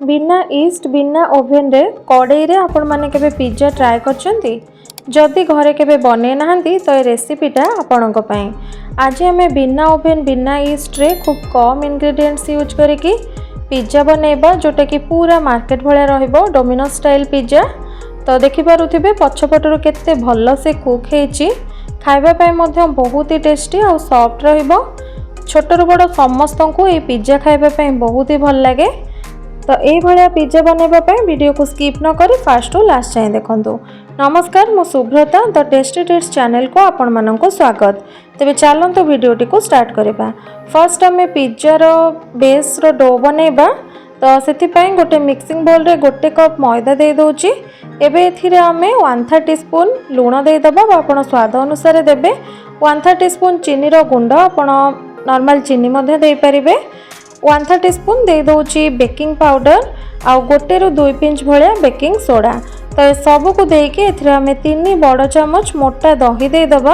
बिना ईस्ट बिना ओभेन रे कड़ाई रे आपण माने केबे पिज्जा ट्राए करछंती? जदि घरे केबे बने नाहंती तो ये रेसिपीटा आपणक पई। आज आमे बिना ओभेन बिना ईस्ट रे खूब कम इंग्रेडिएंट्स यूज करिकी पिज्जा बनेबा जोटा कि पूरा मार्केट भले रहइबो डोमिनोज स्टाइल पिज्जा। तो देखि पारुथिबे पछपटरो केते भल्लो से कुक हेची, खाइबा पई मध्य बहुत ही टेस्टी और सॉफ्ट रहिबो। छोटरू बड़ समस्तंकु ए पिज्जा खाइबा पई बहुत ही भल लागे। तो ये भाया पिज्जा बनवाई वीडियो को स्किप न करी फास्ट टू लास्ट जाए देखूँ। नमस्कार, मु Subrata the tasty tips channel को आपण मानक स्वागत। तेबे चलतो वीडियोटी को स्टार्ट करबा। फर्स्ट आम पिज्जार बेस रो डो बनैबा। तो से गोटे मिक्सिंग बोल रे गोटे कप मैदा दे दोची। एबे एथिरे आमे 1/3 स्पून लूण दे दबा, आपण स्वाद अनुसार देबे। 1/3 स्पून चीनी रो गुंड, आपण नॉर्मल चीनी मध्ये दे परिबे। 1/3 स्पून दे दोची बेकिंग पाउडर आ गोटे रु 2 पिंच भलिया बेकिंग सोडा। तो ये सब को देके एथिरे आमे 3 बड़ चमच मोटा दही दे दबा।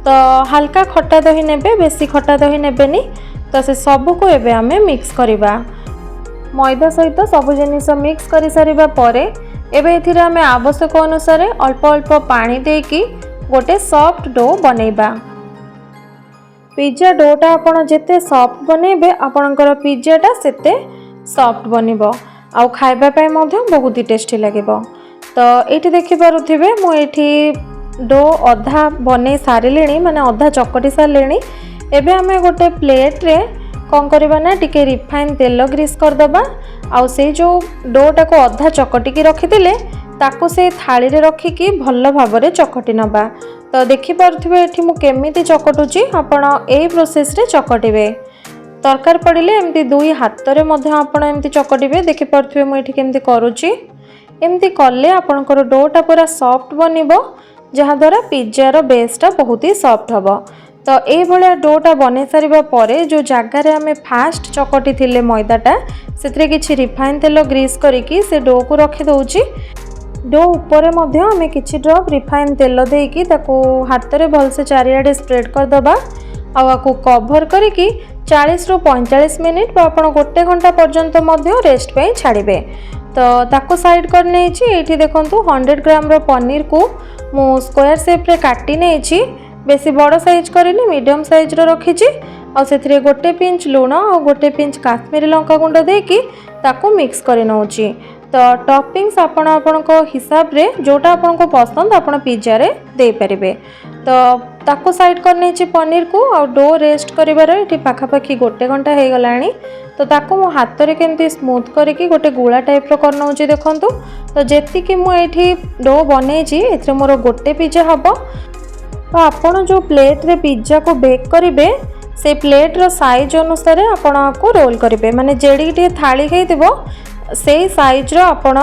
तो हल्का खट्टा दही नेबे, बेसी खट्टा दही नेबेनी। तो से सब को एबे आमे मिक्स करिबा। मैदा सहित सब जिनिस मिक्स करि सारिबा परे एबे एथिरे आमे आवश्यक अनुसार अल्प अल्प पानी देकी गोटे सॉफ्ट डो बनेबा। पिज्जा डोटा आपण जेते सॉफ्ट बनेबे आपणकर पिज्जाटा सेते सॉफ्ट बनिबो आ खाइबा पई मध्य बहुत ही टेस्टी लागिबो। तो एठी देखि पारुथिबे मु एठी डो अधा बने सारिलेणी, माने अधा चकटी सारिलेणी। एबे हमें गोटे प्लेट रे कौन करबा ना टिके रिफाइन तेल ग्रीस कर दबा। आ से जो डोटा को अधा चकटी की रखिथिले ताको से थाली रे रखिकी भल्ल भाबरे चकटी नबा। तो देखि पारुथिबे एठी मु केमिति चकटुची, आपण एई प्रोसेस रे चकटिबे। तरकार पड़िले एमती दुई हाथ रे मध्य आपण एमती चकटिबे। देखि पारुथिबे मु एठी केमती करूची। एमती कले आपणकर डोटा पूरा सॉफ्ट बनिबो, जहा द्वारा पिज्जार बेसटा बहुत ही सॉफ्ट हबो। तो ए भलिया डोटा बने सारिबा परे जो जगार आमे फास्ट चकटी थिले मैदाटा सेतरे किछि रिफाइन तेल ग्रीस करिकी से डो को रखि दउची। डो ऊपर मध्य आमे किछि ड्रॉप रिफाइन तेल देकी ताको हाथ रे भल से चारियाडे स्प्रेड कर दबा। आको कवर करिकी 40 रु 45 मिनिट बा आपण गोटे घंटा पर्यंत मध्य रेस्ट पे छाड़िबे। तो ताको साइड कर नेछि। एठी देखंतु 100 ग्राम रो पनीर को मु स्क्वायर शेप रे काटी नेछि। बेसी बड़ साइज करिनी, मीडियम साइज रो रखिछि। आ सेथिरे गोटे पिंच लूण आ गोटे पिंच काश्मीरी लंका गुंड देकी ताको मिक्स करि नउछि। तो टॉपिंग्स आपण आपनको हिसाब रे जोटा आपनको पसंद आपण पिज्जा रे दे परिबे। तो ताको साइड कर नेछि पनीर को आ डो रेस्ट करिबार एठी पाखापाखी गोटे घंटा हे गलानी। तो ताको मो हाथ रे केमती स्मूथ करिकी गोटे गुळा टाइप रो कर नउछि देखंतु। तो जेति कि मु एठी डो बनेछि एथरे मोर गोटे पिज्जा हबो। तो आपण जो प्लेट रे पिज्जा को बेक करिवे से प्लेट रो साइज अनुसार आपण को रोल करिवे, माने जेडी टे थाली हेतिबो से साइज रो आपण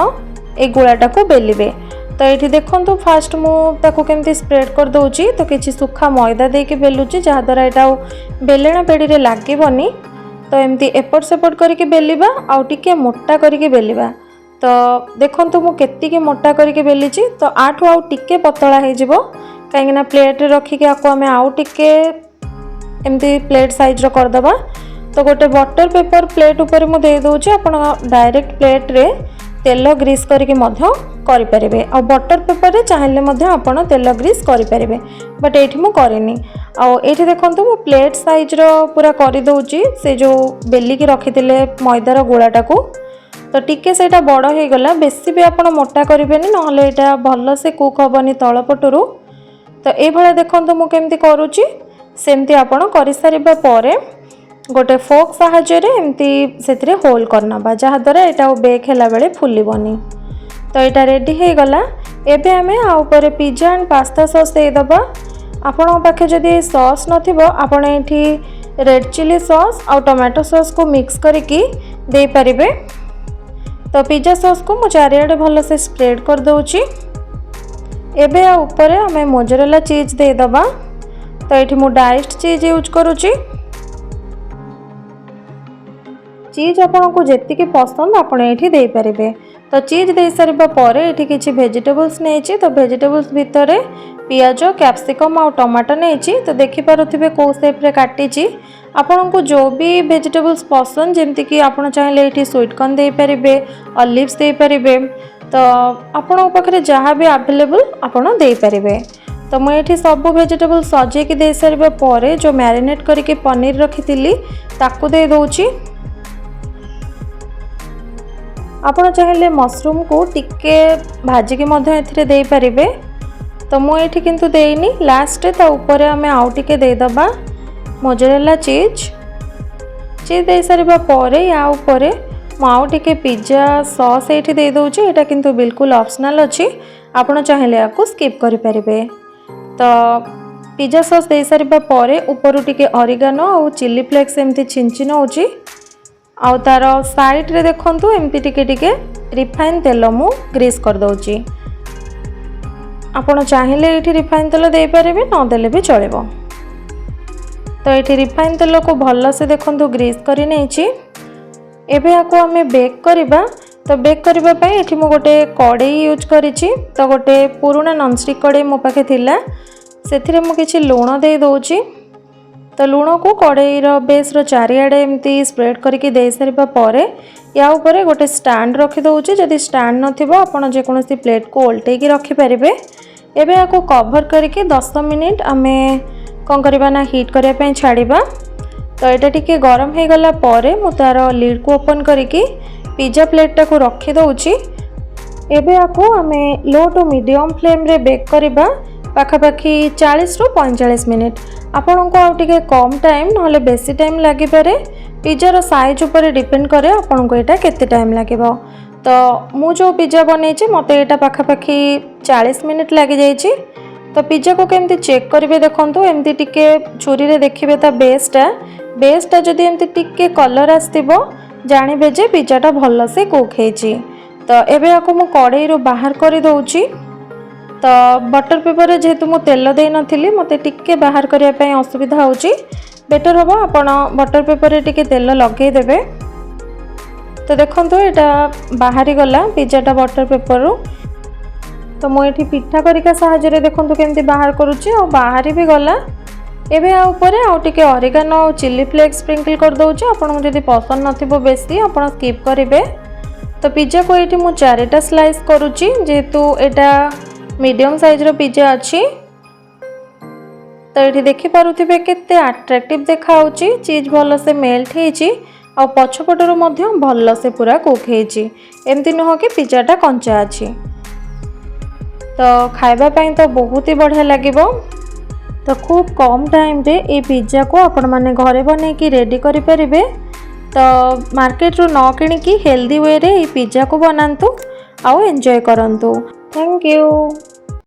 ए गुळाटा को बेलिबे। तो ये देखंतु फास्ट मु ताको केमती स्प्रेड कर दउची। तो किछि सुखा मैदा देके बेलुची, जहा द्वारा एटा बेलेना पेडी रे लागिबनी। तो एमती एपट सेपट करके बेलिबा आ टिके मोटा करके बेलिबा। तो देखंतु मु केति के मोटा करके बेलिची। तो आठु आ टिके पतला हे जिवो, काहेकि ना प्लेट रे रखिके आको आमे आउ टिके एमती प्लेट साइज रो कर दबा। तो गोटे बटर पेपर प्लेट ऊपर मु दे दोची, आपण डायरेक्ट प्लेट रे तेल ग्रीस करके मध्य करि परिबे। आ बटर पेपर रे चाहिले मध्य आपण तेल ग्रीस करि परिबे, बट एठी मु करेनी। आ एठी देखंतु मु प्लेट साइज रो पूरा करि दोची से जो बेली की रखिथिले मैदार गोळाटा को। तो टिके सेटा बड़ हे गला, बेसी भी आपण मोटा करिबेनी, नहले एटा भल्लो से कुक हबनी तळ पटरू। तो ए भले देखंतु मु केमती करूची, सेमती आपण करि सारिबा परे गोटे फोक साहाଯ୍ୟ रे एमती सेतरे होल करनबा, जहा द्वारा एटा बेक हैला बेले फुलिबनी। तो एटा रेडी हे गला। एबे हमें आ ऊपर पिज्जा एंड पास्ता सॉस दे दबा। आपण पाखे जदी सॉस नथिबो आपण एठी रेड चिली सॉस और टोमेटो सॉस को मिक्स करके दे परिबे। तो पिज्जा सॉस को मु चारियाडे भल से स्प्रेड कर दउची। एबे आ ऊपर हमें मोजरेला चीज दे दबा। तो एठी मु डाइस्ड चीज यूज करूची। चीज आपको जी पसंद आपड़ ये दे पारे। तो चीज दे सारा पर ये किसी भेजिटेबल्स नहीं तो भेजिटेबल्स भितर पियाज कैप्सिकम और टमाटो नहीं तो देखिपे कौ सेप्रे काटी आपन को जो भी भेजिटेबल्स पसंद जमती कि आप चाहिए ये स्वीट कॉर्न दे पारे ऑलिव्स दे पारे तो आपण पाखे जहाँ भी अवेलेबल आपड़ दे पारे। तो मुझे सब भेजिटेबल सजेकी दे सारा पर जो मैरिनेट करके पनीर रखी ताकू दे दूची। आपड़ चाहिए मशरूम को टिके भाजिकी दे पारे तो मुझे किंतु देनी लास्ट तो ऊपर आम आउ टे देदबा मोजरेला चीज दे सारा पर या ऊपर आउ टे पिज्जा सॉस ये दे दूची। यहाँ किंतु बिल्कुल ऑप्शनल अच्छी आपड़ चाहिए या स्किप करें। तो पिज्जा सॉस दे सारा पर ऊपर टिके ऑरिगानो और चिली फ्लेक्स एमती छिंची नौची आ तार साइड रे देखंतु एमती टिके टिके रिफाइन तेल मु ग्रीस कर दउची। आपण चाहिए ये रिफाइन तेल दे पारे न देले भी चलेबो। तो ये रिफाइन तेल को भल से देखंतु ग्रीस करी नेछि। एबे आको आमे बेक करबा। तो बेक करबा पई एठी मु गोटे कड़ाई यूज करिछि। तो गोटे पुराना नॉनस्टिक कड़ाई मो पाखे थिला सेथिरे मु किछि लूण दे दोछि। तो लूण को कड़ाईर बेस्र चारिआडे एमती स्प्रेड करके दे सारा पर या ऊपर गोटे स्टैंड रखी दउछि। जदि स्टैंड नथिबो आपण जेकोसी प्लेट को उल्टेकी रखि पारिबे। एबे आको कवर करके 10 मिनिट आमे कौन करबा ना हीट करिया पई छाड़िबा। तो एटा टिके गरम हे गला परे मु तार लीड को ओपन करके पिज्जा प्लेटा को रखी दउछि। एबे आको आमे लो टू मीडियम फ्लेम रे बेक करबा पाखापाखि 40 रु 45 मिनिट। आपन को आउटे कम टाइम ना बेसी टाइम लगी पारे। पिज्जार साइज उपर डिपेंड करे आपन को एटा केते टाइम लगे। तो मु जो पिज्जा बने मत यहाँ पाखापाखि 40 मिनिट लगी जाइए। तो पिज्जा को केमती चेक करेंगे देखो एमती टिके छुरी रे देखिए ता बेसटा जदि एमती टिके कलर आसथिबो जानबे जे पिज्जाटा भल से कुक होइछि। तो एबे आको मु कड़ाई रो बाहर कर दउछि। तो बटर पेपर जेहेतु मु तेल दे नथिली मते टिके बाहर करिया पई असुविधा होउछि। बेटर हबो आपण बटर पेपर रे टिके तेल लगेई देबे। तो देखंतु एटा बाहरी गला पिज्जाटा बटर पेपर रो। तो मु एठी पिठा करिका सहायरे रे देखंतु केमती बाहर करूछि और बाहरी भी गला। एबे आ ऊपर आ टिके ऑरिगानो और चिली फ्लेक्स स्प्रिंकल कर दउछि। आपण जदि पसंद नथिबो बेसी आपण स्किप करिवे। तो पिज्जा को एठी मु 4टा स्लाइस करूछि जेहेतु एटा मीडियम साइज रो पिज्जा अच्छी। तो ये देखि पारुथिबे केते अट्रैक्टिव देखाउछि। चीज भल से मेल्ट हेछि और पछपटर मध्य भल से पूरा कुक हेछि। एमती नुह कि पिज्जाटा कंचा अछि। तो खाइबा पई तो बहुत ही बढ़िया लागिबो। तो खूब कम टाइम रे ए पिज्जा को आपण माने घरे बने की रेडी करि परिबे। तो मार्केट रो न किनि की हेल्दी वे रे ए पिज्जा को बनांतु आउ एंजॉय करंतु। Thank you.